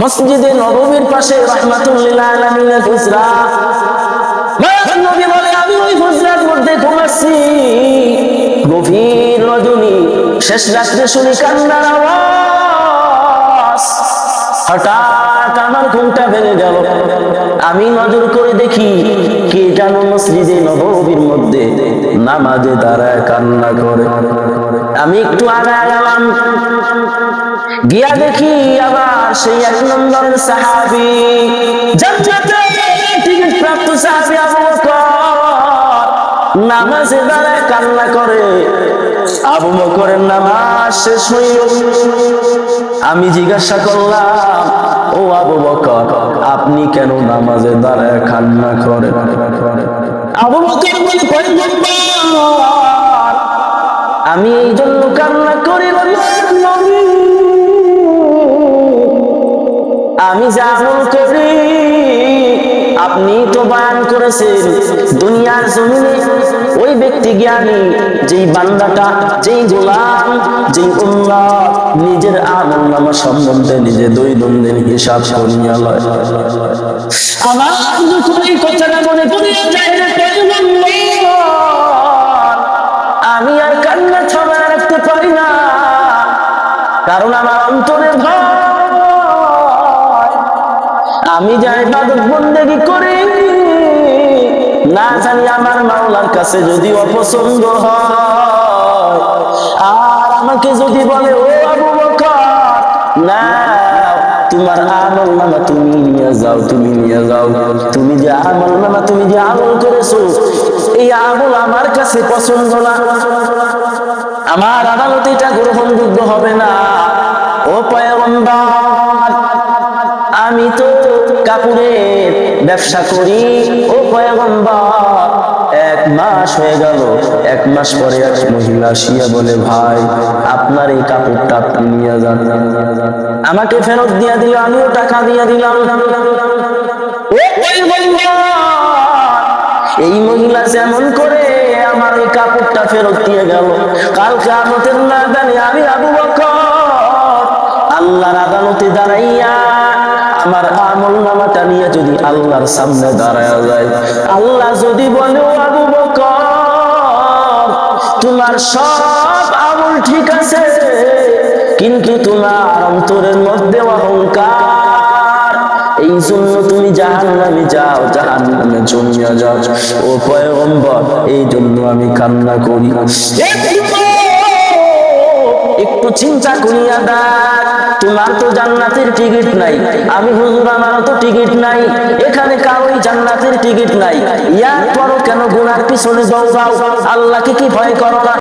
মসজিদে নববীর পাশে রাহমাতুল লিল আলামিনের হুজরা। মায়ার নবী বলে আমি ওই হুজরার মধ্যে ঘুমাচ্ছি, গভীর রজনী শেষ রাত্রে শুনি কান্নার আওয়াজ। হঠাৎ আমার ঘুমটা ভেঙে গেল, আমি নজর করে দেখি কে যেন মসজিদে নববীর মধ্যে নামাজে দাঁড়ায় কান্না করে। আমি একটু আগায় গেলাম, গিয়া দেখি আবার সেই 1 নম্বরের সাহাবী, জান্নাতের টিকিট প্রাপ্ত সাহাবী আবু বকর নামাজে দাঁড়ায় কান্না করে। আবু বকরের নামাজ শেষ হইল, আমি জিজ্ঞাসা করলাম, ও আবু বকর আপনি কেন নামাজে দাঁড়ায় কান্না করেন? আবু বকর বলে, পয়গম্বর আমি এই জন্য কান্না করি, আমি যা আমল করি আপনি তো বয়ান করেছেন দুনিয়ার জমিনে ওই ব্যক্তি জ্ঞানী যেই বান্দাটা, যেই গোলাম, যেই উম্মত নিজের আমলনামা সম্বন্ধে নিজে দৈনন্দিন হিসাব করিয়া লয়। আমার যখন এই কথাটা মনে করিয়া যায় রে পয়গম্বর, আমি আর কান্না থামায় রাখতে পারি না, কারণ আমার অন্তরে ভয়। আমি যা ইবাদত বন্দেগী করি না জানি আমার মাওলার কাছে যদি অপছন্দ হয়, আর আমাকে যদি বলে ও আবু বকর না তোমার আমলনামা তুমি নিয়ে যাও, তুমি নিয়ে যাও, তুমি যে আমলনামা তুমি যে আমল করেছো এই আমল আমার কাছে পছন্দ না, আমার আদালতে এটা গ্রহণযোগ্য হবে না। ও পয়গম্বর আমি তো কাপড়ের ব্যবসা করি, ও পয়গম্বর 1 মাস হয়ে গেল, 1 মাস পরে এক মহিলা আসিয়া বলে ভাই আপনার এই কাপড়টা আপনি নিয়ে যান, আমাকে ফেরত দিয়ে দিল, আমিও টাকা দিয়ে দিলাম। ও পয়গম্বর এই মহিলা যেমন করে আমার এই কাপড়টা ফেরত দিয়ে গেল, কাল কিয়ামতের ময়দানে আমি আবু বকর আল্লাহর আদালতে দাঁড়াইয়া আমার আমলনামাটা নিয়ে যদি আল্লাহর সামনে দাঁড়ায়া যায়, আল্লাহ যদি বলে ও আবু বকর তোমার সব আমল ঠিক আছে কিন্তু তোমার অন্তরের মধ্যে অহংকার, এই জন্য তুমি জাহান্নামে যাও, জাহান্নামে জমিয়া যাও। ও পয়গম্বর এই জন্য আমি কান্না করি। একটু চিন্তা করিয়া দেখ, তোমার তো জান্নাতের টিকিট নাই, আমি হুজুর আমারও তো টিকিট নাই, এখানে কারোই জান্নাতের টিকিট নাই, ইয়ার পরও কেন গুনার পিছনে দৌড়াও? আল্লাহকে কি ভয় করো না?